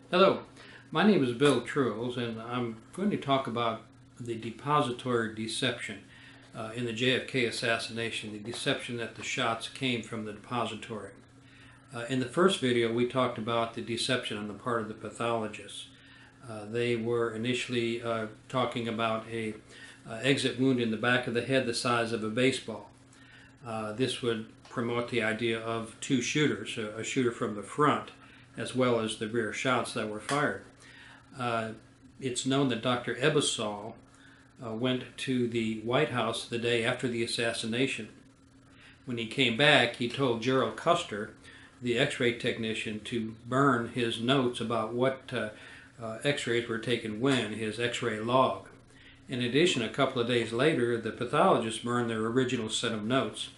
Hello, my name is Bill Truels, and I'm going to talk about the depository deception in the JFK assassination, the deception that the shots came from the depository. In the first video, we talked about the deception on the part of the pathologists. They were initially talking about a exit wound in the back of the head the size of a baseball. This would promote the idea of two shooters, a shooter from the front as well as the rear shots that were fired. It's known that Dr. Ebersol went to the White House the day after the assassination. When he came back, he told Gerald Custer, the x-ray technician, to burn his notes about what x-rays were taken when, his x-ray log. In addition, a couple of days later, the pathologists burned their original set of notes.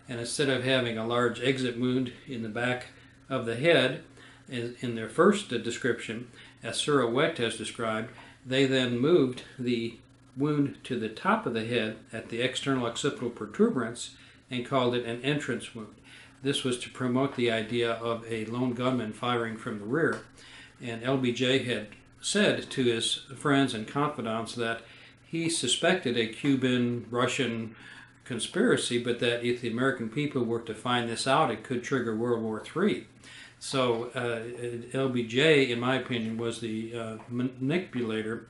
And instead of having a large exit wound in the back of the head, in their first description, as Sura Wecht has described, they then moved the wound to the top of the head at the external occipital protuberance and called it an entrance wound. This was to promote the idea of a lone gunman firing from the rear. And LBJ had said to his friends and confidants that he suspected a Cuban-Russian conspiracy, but that if the American people were to find this out, it could trigger World War III. So LBJ, in my opinion, was the manipulator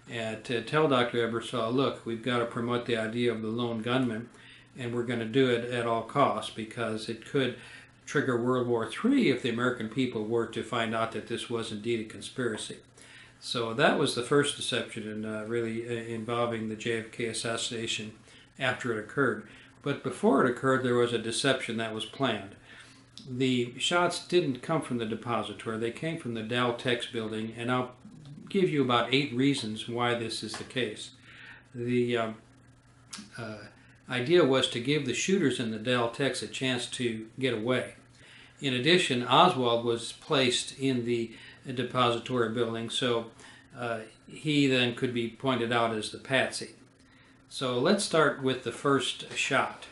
to tell Dr. Ebersol, look, we've got to promote the idea of the lone gunman, and we're going to do it at all costs because it could trigger World War III if the American people were to find out that this was indeed a conspiracy. So that was the first deception, and really involving the JFK assassination after it occurred. But before it occurred, there was a deception that was planned. The shots didn't come from the depository, they came from the Dal-Tex building, and I'll give you about 8 reasons why this is the case. The idea was to give the shooters in the Dal-Tex a chance to get away. In addition, Oswald was placed in the depository building, so he then could be pointed out as the patsy. So let's start with the first shot.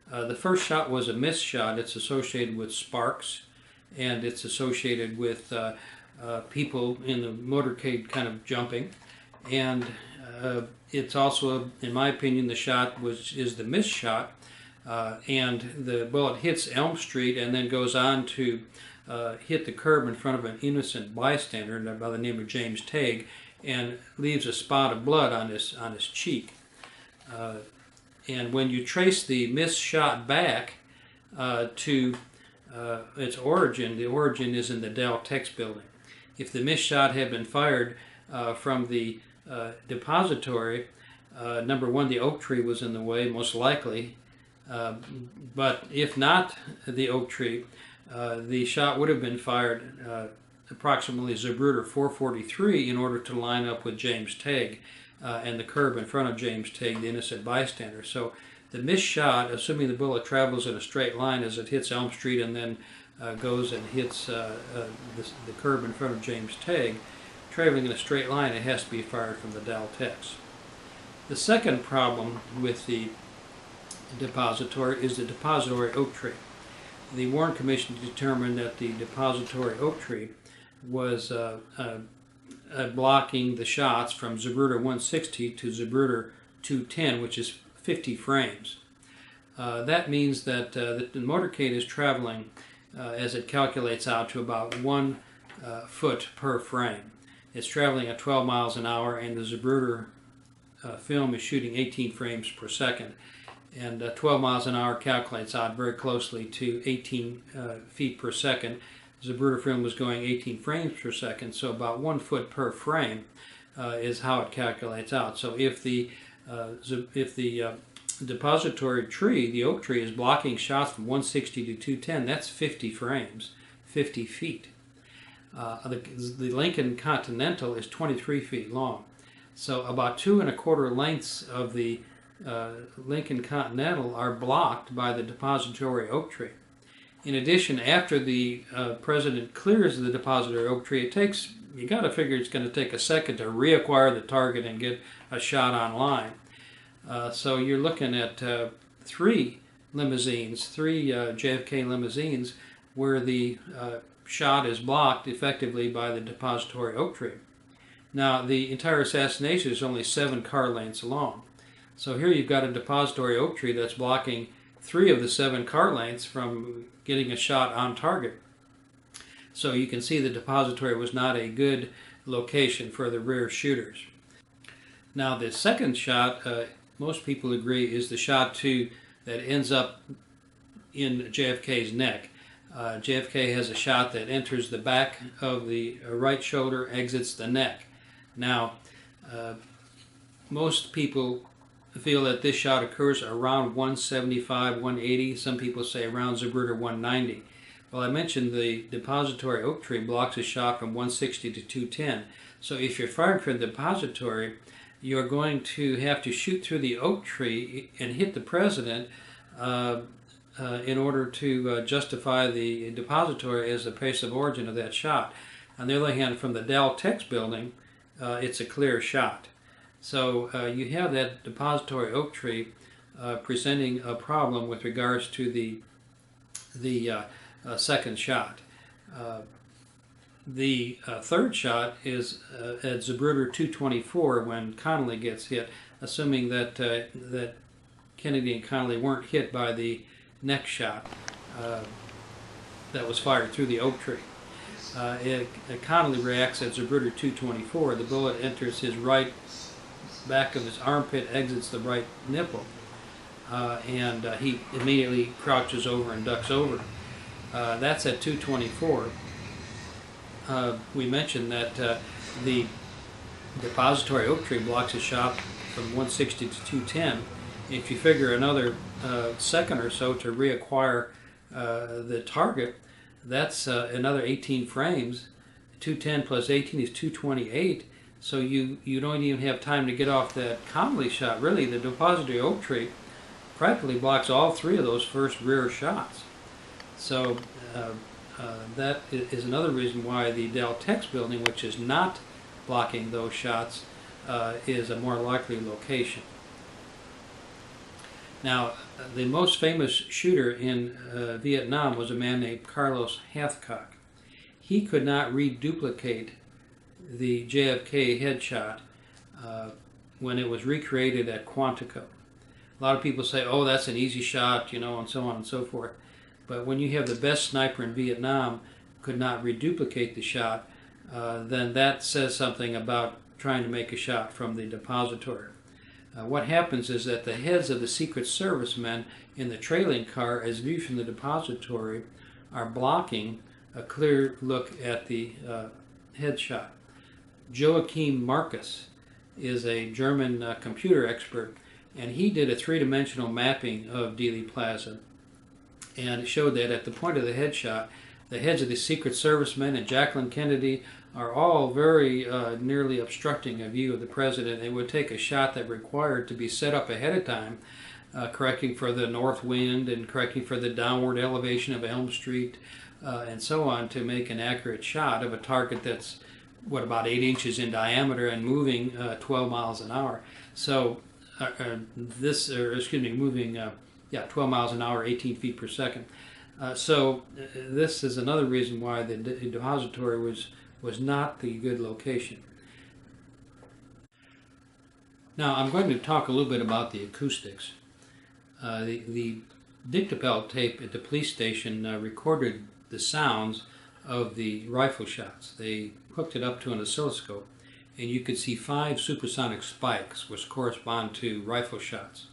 The first shot was a missed shot. It's associated with sparks, and it's associated with people in the motorcade kind of jumping. And it's also, in my opinion, the shot is the missed shot, and the bullet hits Elm Street and then goes on to hit the curb in front of an innocent bystander by the name of James Tague, and leaves a spot of blood on his cheek. And when you trace the missed shot back to its origin, the origin is in the Dal-Tex building. If the missed shot had been fired from the depository, number one, the oak tree was in the way, most likely. But if not the oak tree, the shot would have been fired approximately Zapruder 443 in order to line up with James Tague. And the curb in front of James Tague, the innocent bystander. So the missed shot, assuming the bullet travels in a straight line as it hits Elm Street and then goes and hits the curb in front of James Tague, traveling in a straight line, it has to be fired from the Dal-Tex. The second problem with the depository is the depository oak tree. The Warren Commission determined that the depository oak tree was blocking the shots from Zapruder 160 to Zapruder 210, which is 50 frames. That means that the motorcade is traveling, as it calculates out, to about 1 foot per frame. It's traveling at 12 miles an hour, and the Zapruder film is shooting 18 frames per second. And 12 miles an hour calculates out very closely to 18 feet per second. Zapruder film was going 18 frames per second, so about 1 foot per frame is how it calculates out. So if the depository tree, the oak tree, is blocking shots from 160 to 210, that's 50 frames, 50 feet. The Lincoln Continental is 23 feet long, so about 2 1/4 lengths of the Lincoln Continental are blocked by the depository oak tree. In addition, after the president clears the depository oak tree, you got to figure it's going to take a second to reacquire the target and get a shot on line. So you're looking at 3 limousines, 3 JFK limousines, where the shot is blocked effectively by the depository oak tree. Now, the entire assassination is only 7 car lengths long. So here you've got a depository oak tree that's blocking 3 of the 7 car lengths from getting a shot on target. So you can see the depository was not a good location for the rear shooters. Now, the second shot, most people agree, is the shot that ends up in JFK's neck. JFK has a shot that enters the back of the right shoulder, exits the neck. Now, most people feel that this shot occurs around 175, 180. Some people say around Zapruder 190. Well, I mentioned the depository oak tree blocks a shot from 160 to 210. So if you're firing from the depository, you're going to have to shoot through the oak tree and hit the president in order to justify the depository as the place of origin of that shot. On the other hand, from the Dal-Tex building, it's a clear shot. So you have that depository oak tree presenting a problem with regards to the second shot. The third shot is at Zapruder 224 when Connally gets hit, assuming that that Kennedy and Connally weren't hit by the neck shot that was fired through the oak tree. Connally reacts at Zapruder 224. The bullet enters his right back of his armpit, exits the right nipple, and he immediately crouches over and ducks over. That's at 224. We mentioned that the depository oak tree blocks a shot from 160 to 210. If you figure another second or so to reacquire the target, that's another 18 frames. 210 plus 18 is 228. So you don't even have time to get off that Connally shot. Really, the depository oak tree practically blocks all 3 of those first rear shots. So that is another reason why the Dal-Tex building, which is not blocking those shots, is a more likely location. Now, the most famous shooter in Vietnam was a man named Carlos Hathcock. He could not reduplicate the JFK headshot when it was recreated at Quantico. A lot of people say, oh, that's an easy shot, you know, and so on and so forth. But when you have the best sniper in Vietnam could not reduplicate the shot, then that says something about trying to make a shot from the depository. What happens is that the heads of the Secret Service men in the trailing car, as viewed from the depository, are blocking a clear look at the headshot. Joachim Marcus is a German computer expert, and he did a 3-dimensional mapping of Dealey Plaza, and it showed that at the point of the headshot, the heads of the Secret Service men and Jacqueline Kennedy are all very nearly obstructing a view of the president. It would take a shot that required to be set up ahead of time, correcting for the north wind and correcting for the downward elevation of Elm Street and so on, to make an accurate shot of a target that's, what, about 8 inches in diameter and moving 12 miles an hour. So moving 12 miles an hour, 18 feet per second. So this is another reason why the depository was not the good location. Now I'm going to talk a little bit about the acoustics. The dictapel tape at the police station recorded the sounds of the rifle shots. They hooked it up to an oscilloscope, and you could see 5 supersonic spikes, which correspond to rifle shots.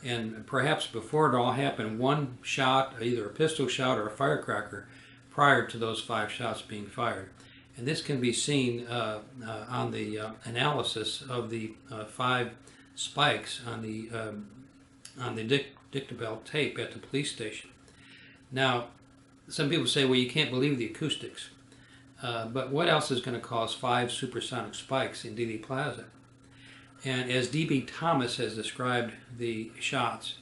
And perhaps before it all happened, one shot, either a pistol shot or a firecracker, prior to those 5 shots being fired. And this can be seen on the analysis of the 5 spikes on the dictapel tape at the police station. Now, some people say, well, you can't believe the acoustics. But what else is going to cause 5 supersonic spikes in Dealey Plaza? And as D.B. Thomas has described the shots,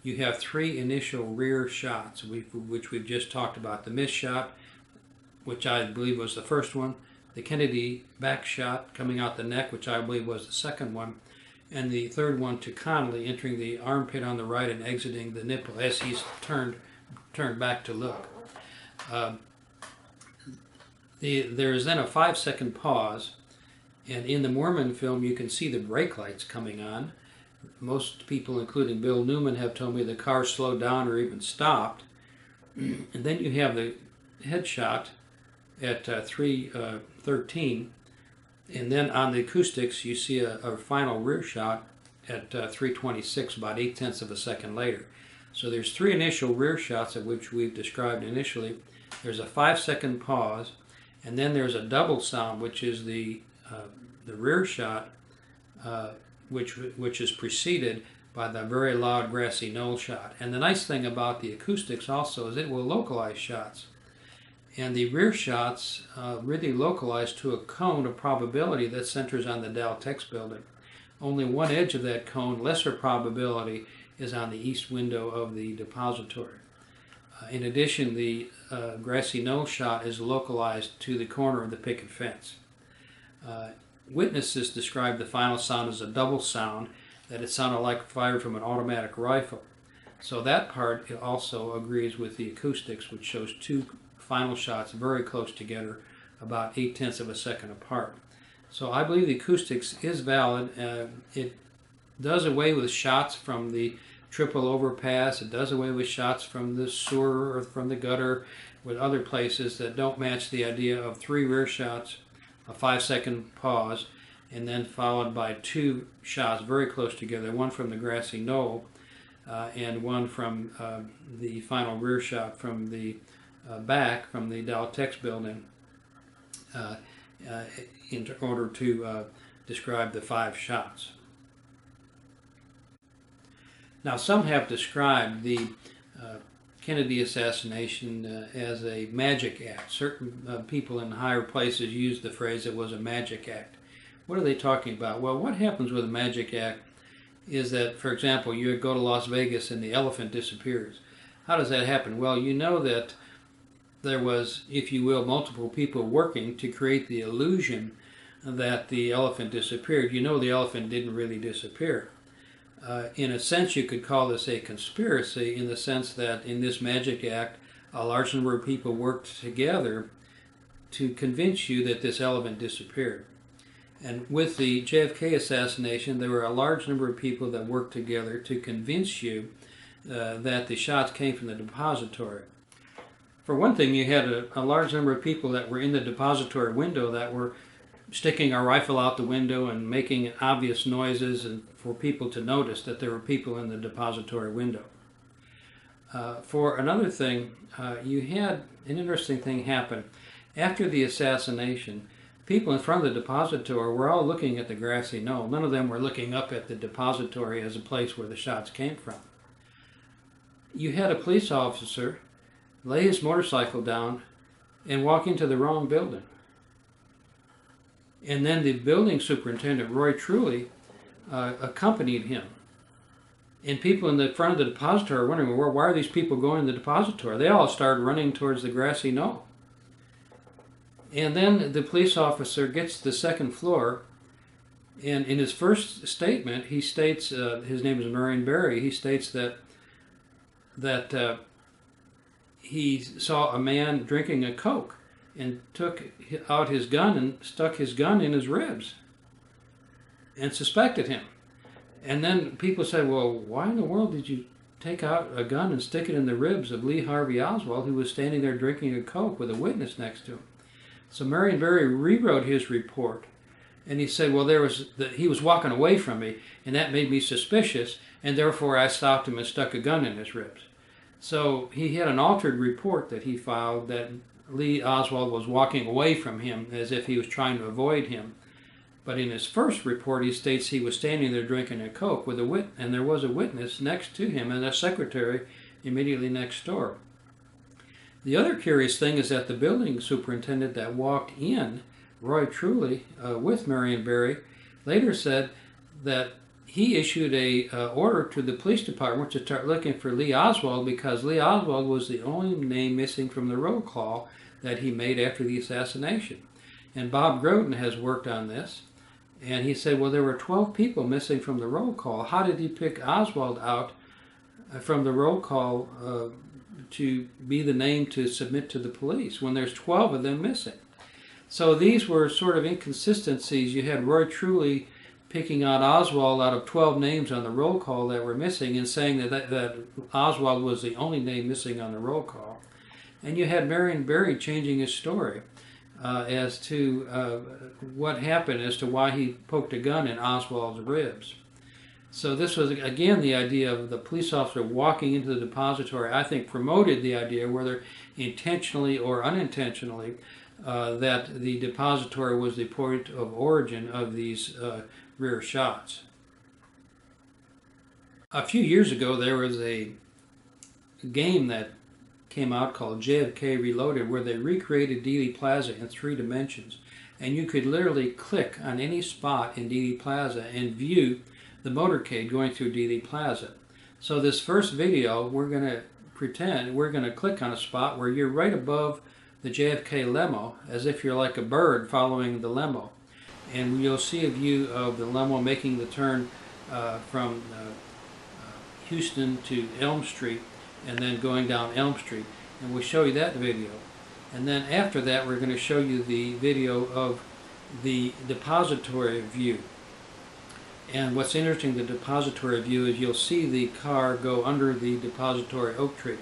you have 3 initial rear shots, which we've just talked about. The missed shot, which I believe was the first one, the Kennedy back shot coming out the neck, which I believe was the second one, and the third one to Connally, entering the armpit on the right and exiting the nipple as he's turned back to look. There is then a 5-second pause, and in the Mormon film you can see the brake lights coming on. Most people, including Bill Newman, have told me the car slowed down or even stopped. And then you have the headshot at 3:13, and then on the acoustics you see a final rear shot at 3:26, about 8/10 of a second later. So there's 3 initial rear shots of which we've described initially. There's a 5-second pause, and then there's a double sound, which is the rear shot, which is preceded by the very loud grassy knoll shot. And the nice thing about the acoustics also is it will localize shots. And the rear shots really localize to a cone of probability that centers on the Dal-Tex building. Only one edge of that cone, lesser probability, is on the east window of the depository. In addition, the grassy knoll shot is localized to the corner of the picket fence. Witnesses describe the final sound as a double sound, that it sounded like fired from an automatic rifle. So that part also agrees with the acoustics, which shows 2 final shots very close together, about 8/10 of a second apart. So I believe the acoustics is valid. It does away with shots from the triple overpass. It does away with shots from the sewer or from the gutter, with other places that don't match the idea of 3 rear shots, a 5-second pause, and then followed by 2 shots very close together, one from the grassy knoll and one from the final rear shot from the back from the Dal-Tex building in order to describe the 5 shots. Now, some have described the Kennedy assassination as a magic act. Certain people in higher places use the phrase it was a magic act. What are they talking about? Well, what happens with a magic act is that, for example, you go to Las Vegas and the elephant disappears. How does that happen? Well, you know that there was, if you will, multiple people working to create the illusion that the elephant disappeared. You know the elephant didn't really disappear. In a sense, you could call this a conspiracy, in the sense that in this magic act, a large number of people worked together to convince you that this elephant disappeared. And with the JFK assassination, there were a large number of people that worked together to convince you that the shots came from the depository. For one thing, you had a large number of people that were in the depository window that were sticking a rifle out the window and making obvious noises, and for people to notice that there were people in the depository window. For another thing, you had an interesting thing happen. After the assassination, people in front of the depository were all looking at the grassy knoll. None of them were looking up at the depository as a place where the shots came from. You had a police officer lay his motorcycle down and walk into the wrong building. And then the building superintendent, Roy Truels, accompanied him. And people in the front of the depository are wondering, well, why are these people going to the depository? They all started running towards the grassy knoll. And then the police officer gets to the second floor, and in his first statement, he states, his name is Marion Barry, he states that he saw a man drinking a Coke and took out his gun and stuck his gun in his ribs and suspected him. And then people said, well, why in the world did you take out a gun and stick it in the ribs of Lee Harvey Oswald, who was standing there drinking a Coke with a witness next to him? So Marion Barry rewrote his report, and he said, well, he was walking away from me, and that made me suspicious, and therefore I stopped him and stuck a gun in his ribs. So he had an altered report that he filed that Lee Oswald was walking away from him as if he was trying to avoid him. But in his first report, he states he was standing there drinking a Coke with and there was a witness next to him and a secretary immediately next door. The other curious thing is that the building superintendent that walked in, Roy Truels, with Marion Barry, later said that he issued a order to the police department to start looking for Lee Oswald, because Lee Oswald was the only name missing from the roll call that he made after the assassination. And Bob Groden has worked on this, and he said, well, there were 12 people missing from the roll call. How did he pick Oswald out from the roll call to be the name to submit to the police when there's 12 of them missing? So these were sort of inconsistencies. You had Roy Truely picking out Oswald out of 12 names on the roll call that were missing and saying that Oswald was the only name missing on the roll call. And you had Marion Barry changing his story as to what happened, as to why he poked a gun in Oswald's ribs. So this was, again, the idea of the police officer walking into the depository, I think promoted the idea, whether intentionally or unintentionally, that the depository was the point of origin of these rear shots. A few years ago, there was a game that came out called JFK Reloaded, where they recreated Dealey Plaza in 3 dimensions. And you could literally click on any spot in Dealey Plaza and view the motorcade going through Dealey Plaza. So this first video, we're going to pretend we're going to click on a spot where you're right above the JFK limo, as if you're like a bird following the limo. And you'll see a view of the limo making the turn from Houston to Elm Street and then going down Elm Street. And we'll show you that video. And then after that, we're going to show you the video of the depository view. And what's interesting, the depository view, is you'll see the car go under the depository oak tree.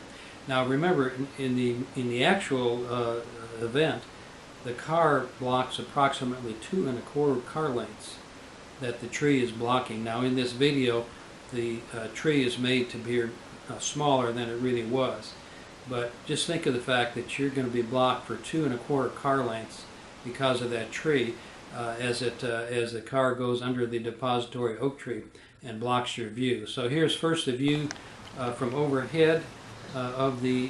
Now remember, in the actual event, the car blocks approximately 2 1/4 car lengths that the tree is blocking. Now in this video, the tree is made to be smaller than it really was. But just think of the fact that you're going to be blocked for 2 1/4 car lengths because of that tree as the car goes under the depository oak tree and blocks your view. So here's first the view from overhead of the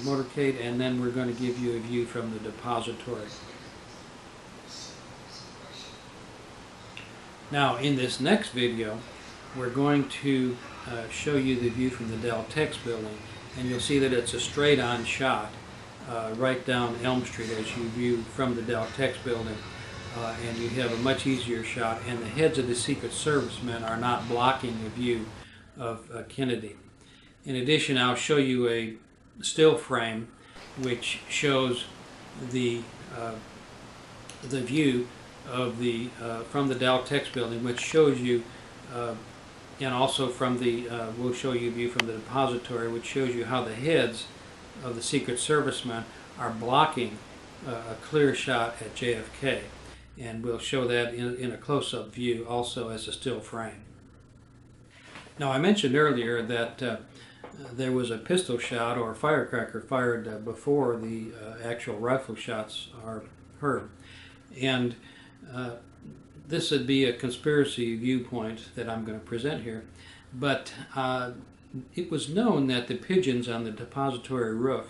motorcade, and then we're going to give you a view from the depository. Now in this next video, we're going to show you the view from the Dal-Tex building, and you'll see that it's a straight-on shot right down Elm Street as you view from the Dal-Tex building, and you have a much easier shot, and the heads of the Secret Service men are not blocking the view of Kennedy. In addition, I'll show you a still frame which shows the view of the from the Dal-Tex building, which shows you and also from the we'll show you a view from the depository, which shows you how the heads of the Secret Servicemen are blocking a clear shot at JFK, and we'll show that in a close-up view also as a still frame. Now I mentioned earlier that there was a pistol shot or a firecracker fired before the actual rifle shots are heard, and this would be a conspiracy viewpoint that I'm going to present here, but it was known that the pigeons on the depository roof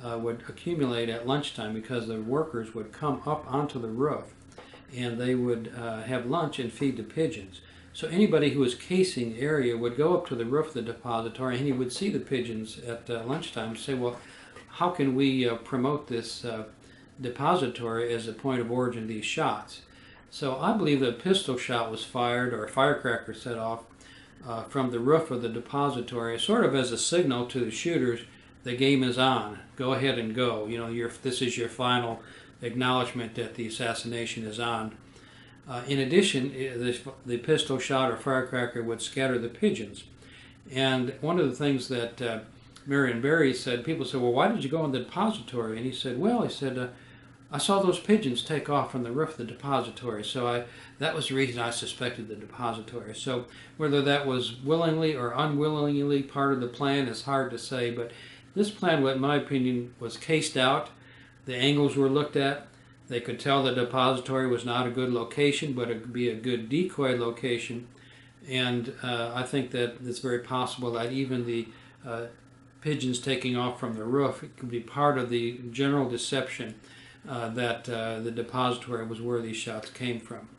would accumulate at lunchtime because the workers would come up onto the roof and they would have lunch and feed the pigeons. So anybody who was casing the area would go up to the roof of the depository and he would see the pigeons at lunchtime and say, well, how can we promote this depository as a point of origin of these shots? So I believe that a pistol shot was fired or a firecracker set off from the roof of the depository, sort of as a signal to the shooters, the game is on, go ahead and go. You know, this is your final acknowledgement that the assassination is on. In addition, the pistol shot or firecracker would scatter the pigeons. And one of the things that Marion Barry said, people said, well, why did you go in the depository? And he said, well, I saw those pigeons take off from the roof of the depository, so that was the reason I suspected the depository. So whether that was willingly or unwillingly part of the plan is hard to say, but this plan, in my opinion, was cased out. The angles were looked at. They could tell the depository was not a good location, but it could be a good decoy location. And I think that it's very possible that even the pigeons taking off from the roof, it could be part of the general deception that the depository was where these shots came from.